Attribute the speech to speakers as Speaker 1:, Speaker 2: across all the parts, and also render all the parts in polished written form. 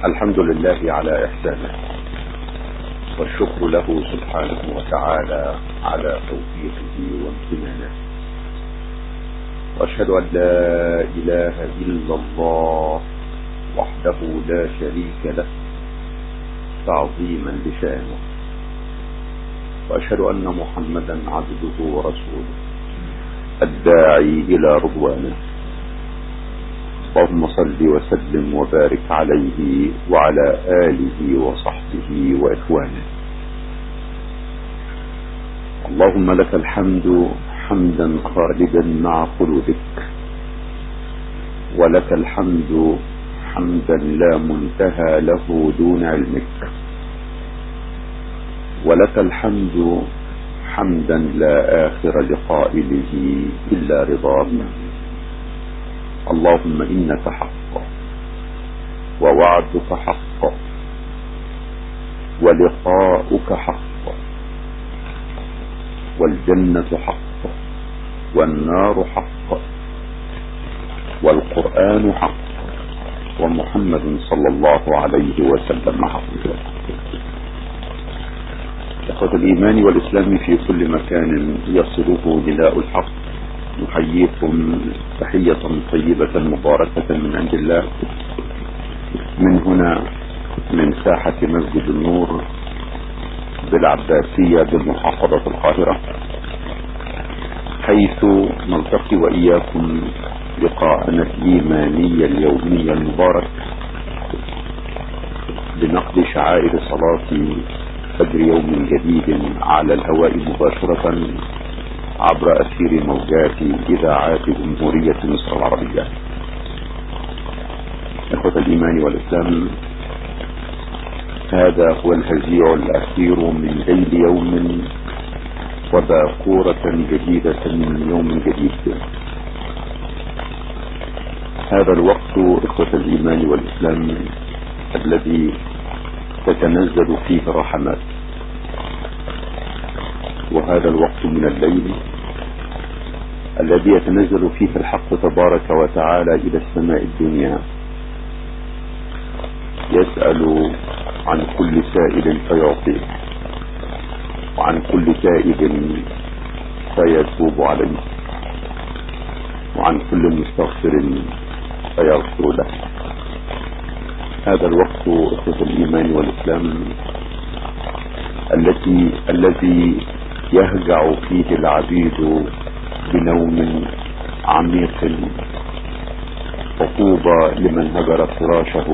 Speaker 1: الحمد لله على إحسانه، والشكر له سبحانه وتعالى على توفيقه وامتنانه، وأشهد أن لا إله إلا الله وحده لا شريك له تعظيما لشأنه، وأشهد أن محمدا عبده ورسوله الداعي إلى رضوانه. اللهم صل وسلم وبارك عليه وعلى آله وصحبه وإخوانه. اللهم لك الحمد حمدا خالدا مع خلودك، ولك الحمد حمدا لا منتهى له دون علمك، ولك الحمد حمدا لا آخر لقائله إلا رضاك. اللهم إنك حق، ووعدك حق، ولقاؤك حق، والجنة حق، والنار حق، والقرآن حق، ومحمد صلى الله عليه وسلم حق. إخوة الإيمان والإسلام في كل مكان يصله نداء الحق، نحييكم تحية طيبة مباركة من عند الله، من هنا من ساحة مسجد النور بالعباسية بمحافظة القاهرة، حيث نلتقي وإياكم لقاءنا الإيماني اليومي المبارك بنقد شعائر صلاة فجر يوم جديد على الهواء مباشرة عبر أثير موجات إذاعات جمهورية مصر العربية. إخوة الإيمان والإسلام، هذا هو الهزيع الأخير من ليل يوم وباكورة جديدة من يوم جديد. هذا الوقت إخوة الإيمان والإسلام الذي تتنزل فيه الرحمات، وهذا الوقت من الليل الذي يتنزل فيه الحق تبارك وتعالى إلى السماء الدنيا، يسأل عن كل سائل فيعطيه، وعن كل تائب فيتوب عليه، وعن كل مستغفر فيغفر له. هذا الوقت إخوة الإيمان والإسلام الذي يهجع فيه العبيد بنوم عميق، وطوبى لمن هجر فراشه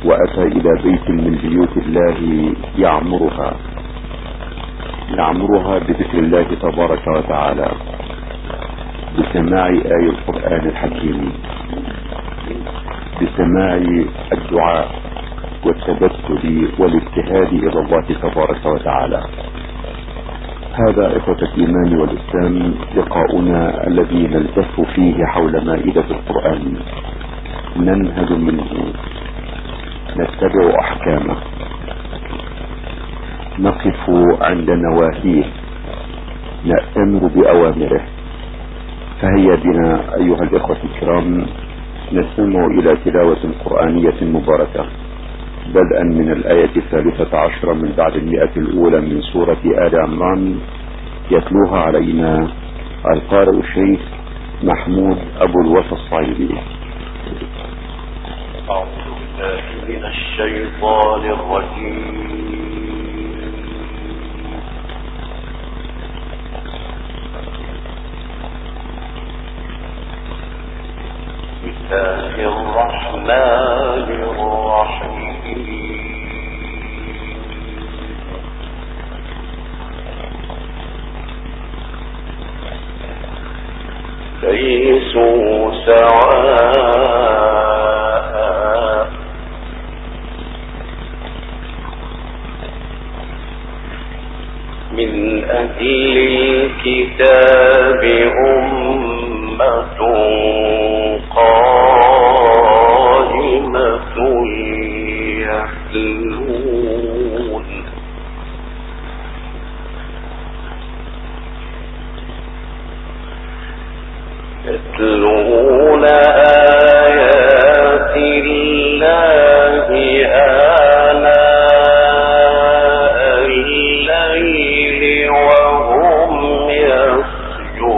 Speaker 1: وأتى إلى بيت من بيوت الله يعمرها بذكر الله تبارك وتعالى، بسماع آي القرآن الحكيم، بسماع الدعاء والتبتل والابتهال إلى الله تبارك وتعالى. هذا إخوة الإيمان والإسلام لقاؤنا الذي نلتف فيه حول مائدة القرآن، ننهج منه، نتبع أحكامه، نقف عند نواهيه، نأتمر بأوامره. فهيا بنا أيها الإخوة الكرام نستمع إلى تلاوة قرآنية مباركة، بدءا من الآية 13 من بعد 100 الأولى من سورة آل عمران، يتلوها علينا القارئ الشيخ محمود أبو الوفا الصعيدي.
Speaker 2: أعوذ بالله من الشيطان الرجيم. بسم الله الرحمن الرحيم. ليسوا سواء من أهل الكتاب أمة قائمة يتلون آيات الله آناء الليل وهم يسجدون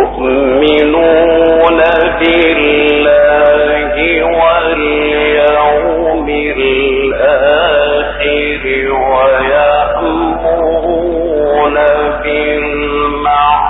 Speaker 2: يؤمنون بالله واليوم الآخر ويأمرون بالمعروف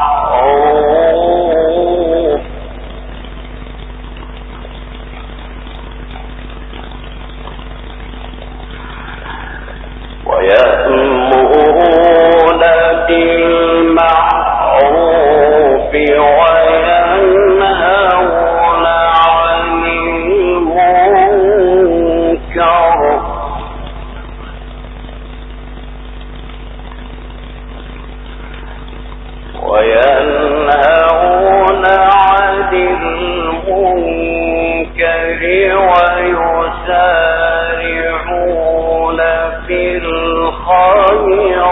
Speaker 2: وينهون عن المنكر ويسارعون في الخيرات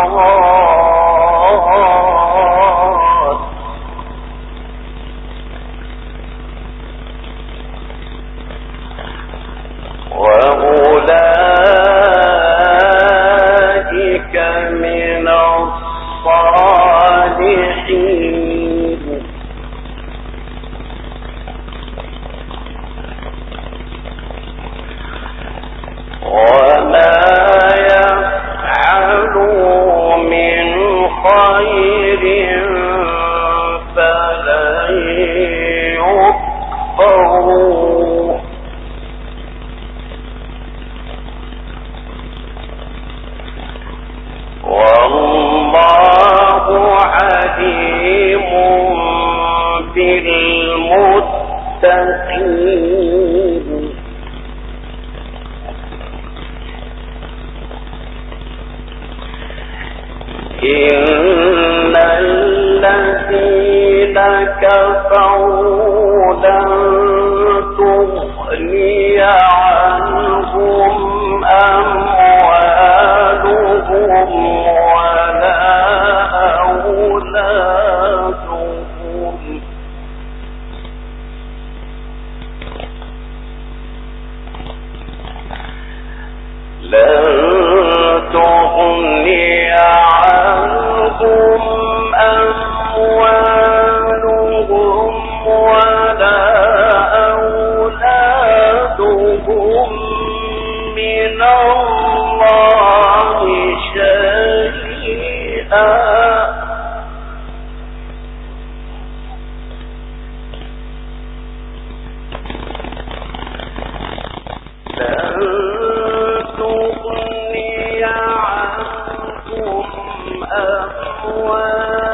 Speaker 2: وأولئك من الصالحين وما يفعلوا من خير فلن يكفروا والله عليم بالمتقين إن الذين كفروا لن تغني عنهم أموالهم ولا أولادهم لن تغني عنهم أموالهم ولا أولادهم من الله شيئا لن تغني عنهم أموالهم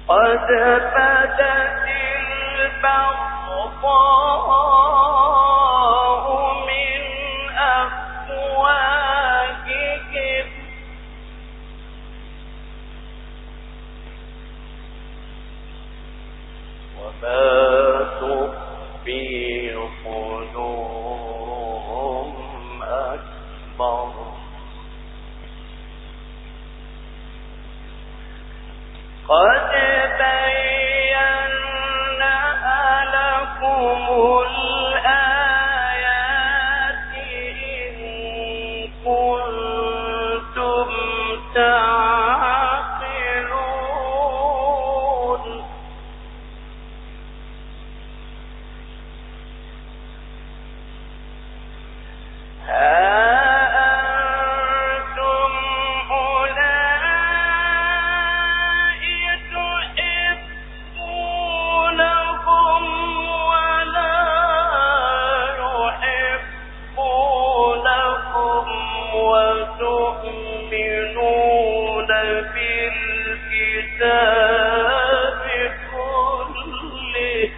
Speaker 2: قد بدت البغضاء من أفواههم وما تخفي صدورهم أكبر قد بينا لكم الآيات إن كنتم تعقلون وتؤمنون بالكتاب كله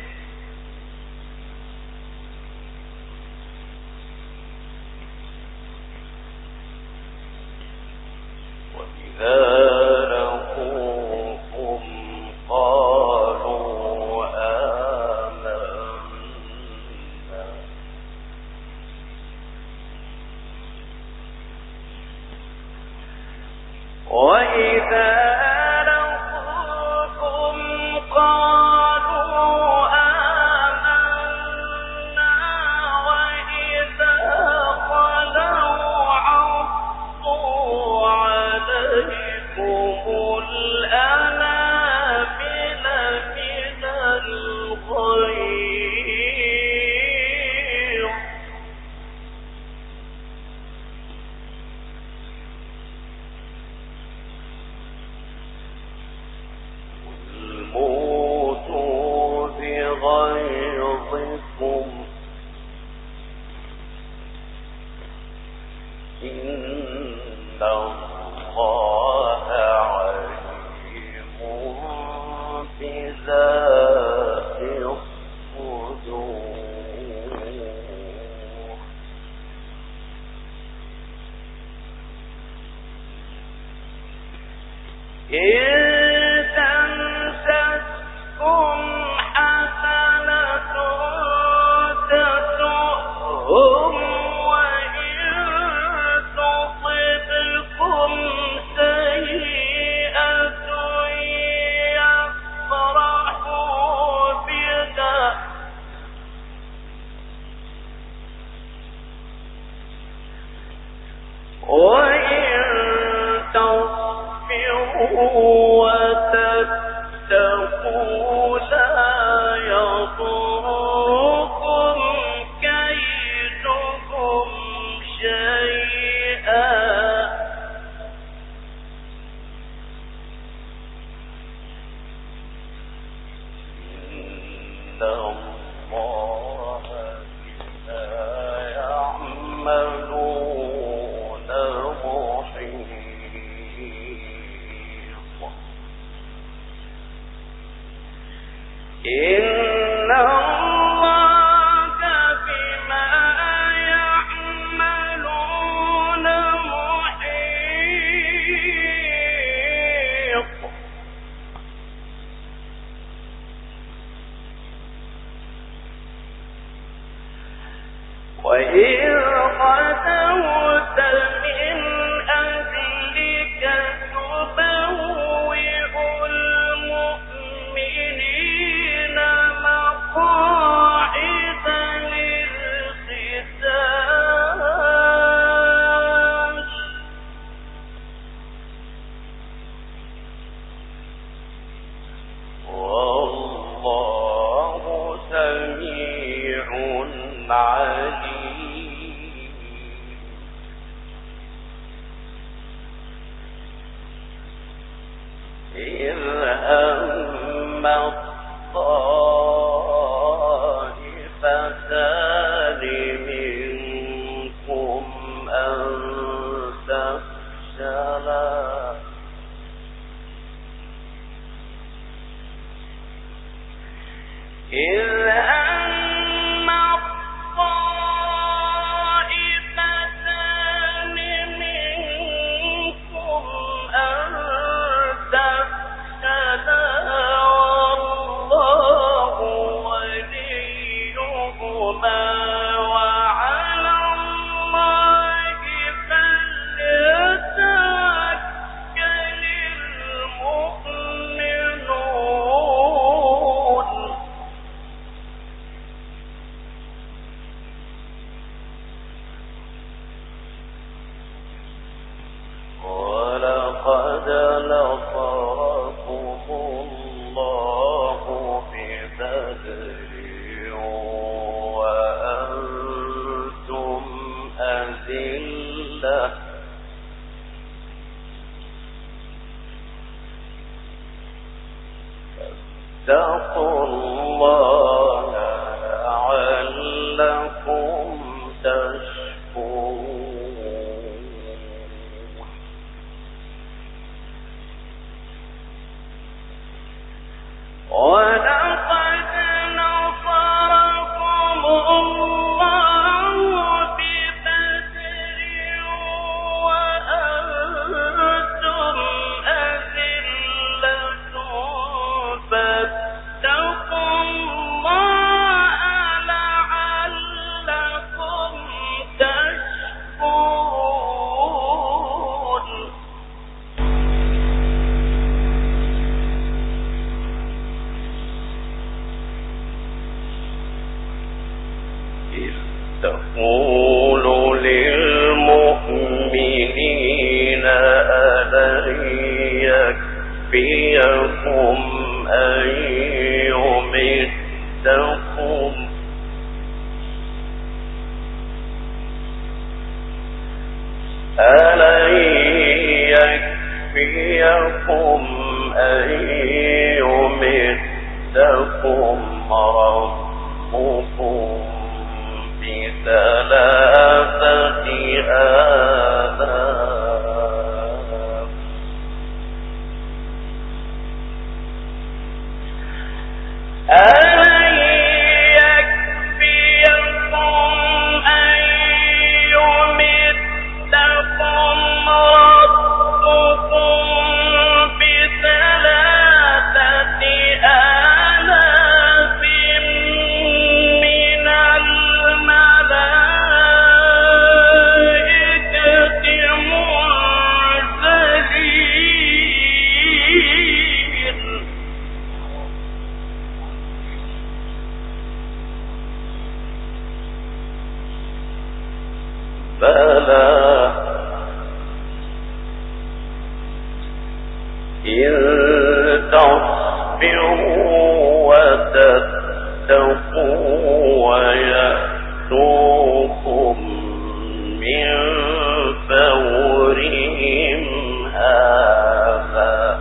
Speaker 2: وإذا لقوكم قالوا آمنا وإذا لقوكم قالوا آمنا وإذا خلوا عضوا عليكم الأنامل من الغيظ موتوا بغيظكم إن الله عليم بذات الصدور تمسسكم حسنة تسؤهم وإن تصبكم سيئة يفرحوا بها وإن تصبروا وتتقوا لا يضركم كيدهم شيئا إن الله بما يعملون محيط إن إذ هم الطائفتان منكم أن تفشلا إذ هم الطائفتان منكم أن تفشلا والله وليهما وعلى الله فليتوكل المؤمنون ولقد نصركم الله ببدر وأنتم أذلة فاتقوا الله لعلكم تشكرون ولقد نصركم الله ببدر وأنتم أذلة فاتقوا الله لعلكم تشكرون إذ تقول للمؤمنين ألن يكفيكم أن يمدكم ربكم بثلاثة آلاف ألن يكفيكم أن يمدكم ربكم بثلاثة آلاف من الملائكة منزلين بلى إن تصبروا وتتقوا ويأتوكم من فورهم هذا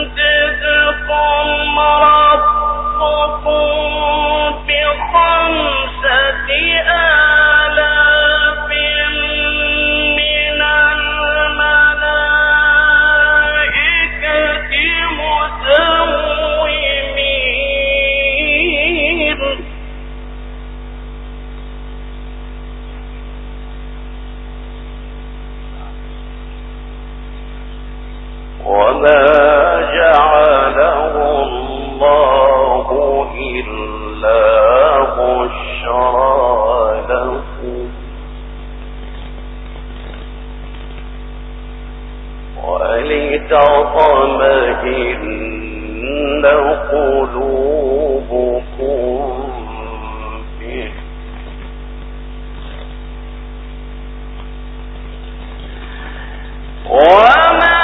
Speaker 2: يمددكم ربكم بخمسة آلاف من الملائكة مسومين وما جعله الله إلا بشرى لكم ولتطمئن قلوبكم به وما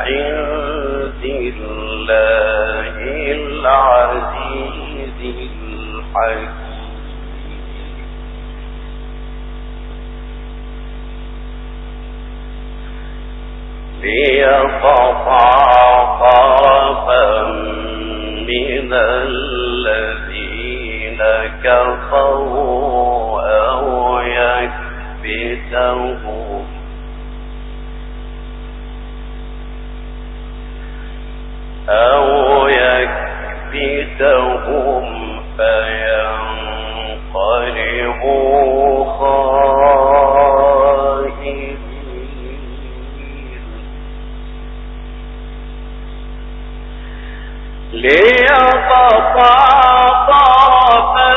Speaker 2: عند الله العزيز الحكيم. ليقطع طرفا من الذين كفروا أو يكبتهم فينقلبوا خائبين. ليقطع طرفا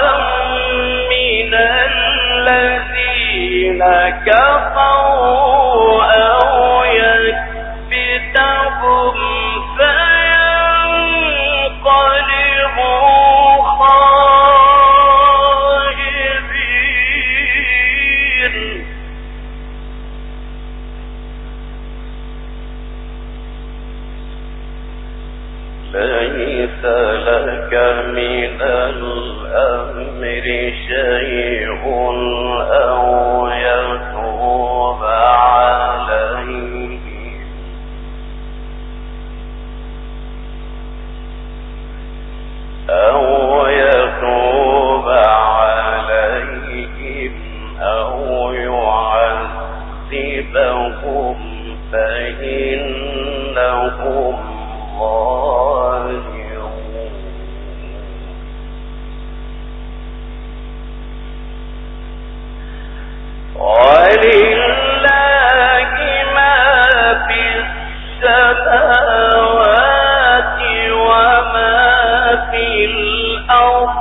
Speaker 2: من الذين كفروا أو يكبتهم فينقلبوا خائبين. ليس لك من الأمر شيء أو يتوب عليهم أو يعذبهم فإنهم ولله ما في السماوات وما في الأرض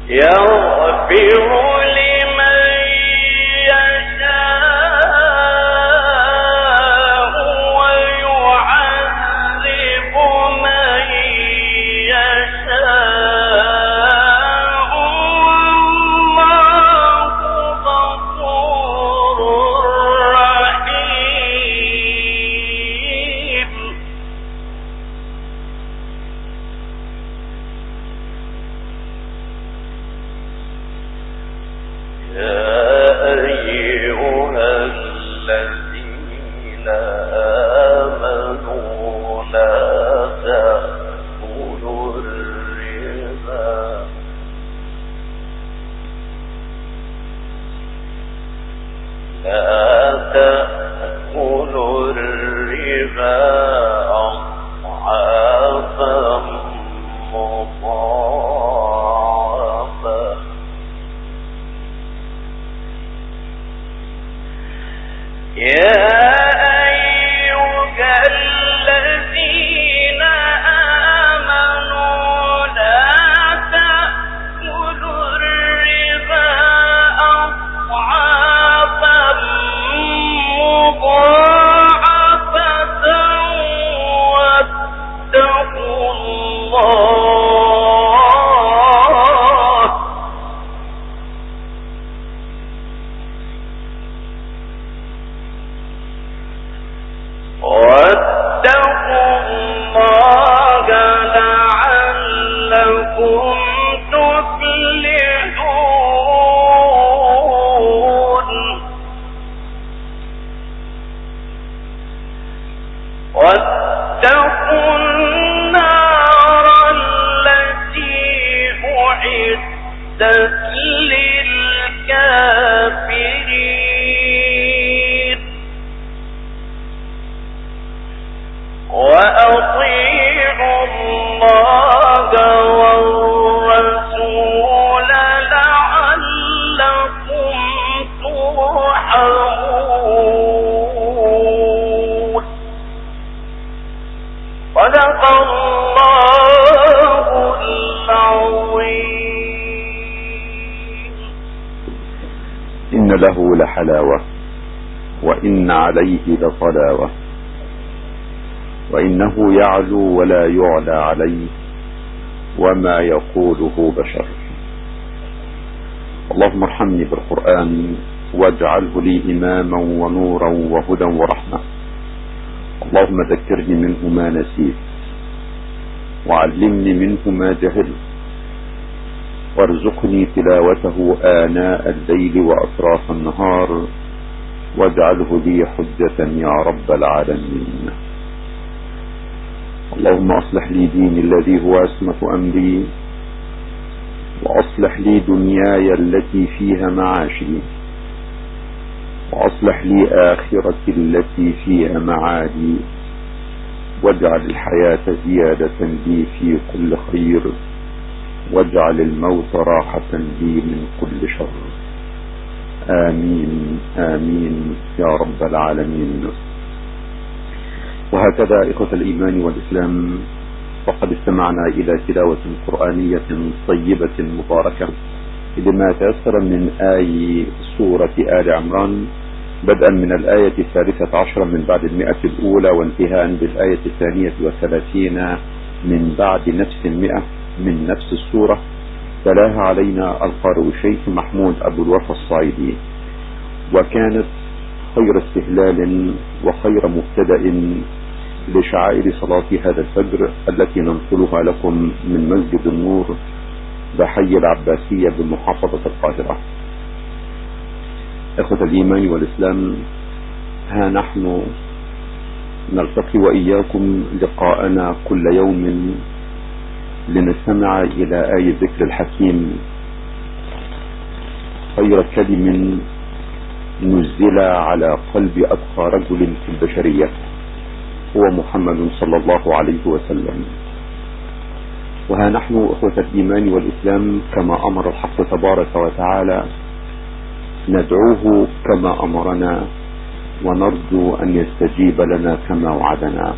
Speaker 2: يغفر لمن يشاء ويعذب من يشاء والله غفور رحيم. تأكلوا الربا أضعافا مضاعفة يا أيها الذين آمنوا لا تأكلوا الربا أضعافا مضاعفة واتقوا الله لعلكم تفلحون. واتقوا النار التي أعدت للكافرين. وأطيعوا الله والرسول لعلكم ترحمون. صدق الله العظيم.
Speaker 1: إن له لحلاوة وإن عليه لطلاوة وإنه يعلو ولا يعلى عليه وما يقوله بشر. اللهم ارحمني بالقرآن واجعله لي إماما ونورا وهدى ورحمة. اللهم ذكرني منه ما نسيت، وعلمني منه ما جهلت، وارزقني تلاوته آناء الليل وأطراف النهار، واجعله لي حجة يا رب العالمين. اللهم أصلح لي ديني الذي هو عصمة أمري، وأصلح لي دنياي التي فيها معاشي، وأصلح لي آخرتي التي فيها معادي، واجعل الحياة زيادة لي في كل خير، واجعل الموت راحة لي من كل شر. آمين آمين يا رب العالمين. وهكذا إخوة الإيمان والإسلام، فقد استمعنا إلى تلاوة قرآنية طيبة مباركة لما تيسر من آي سورة آل عمران، بدءا من الآية 13 من بعد 100 الأولى، وانتهاء بالآية 32 من بعد نفس 100 من نفس السورة. تلاها علينا القارئ الشيخ محمود أبو الوفا الصعيدي، وكانت خير استهلال وخير مبتدأ لشعائر صلاة هذا الفجر التي ننقلها لكم من مسجد النور بحي العباسية بمحافظة القاهرة. إخوة الإيمان والإسلام، ها نحن نلتقي وإياكم لقاءنا كل يوم لنستمع إلى آية ذكر الحكيم، خير كلم نزل على قلب أتقى رجل في البشرية هو محمد صلى الله عليه وسلم. وها نحن إخوة الإيمان والإسلام كما أمر الحق تبارك وتعالى ندعوه كما أمرنا، ونرجو أن يستجيب لنا كما وعدنا.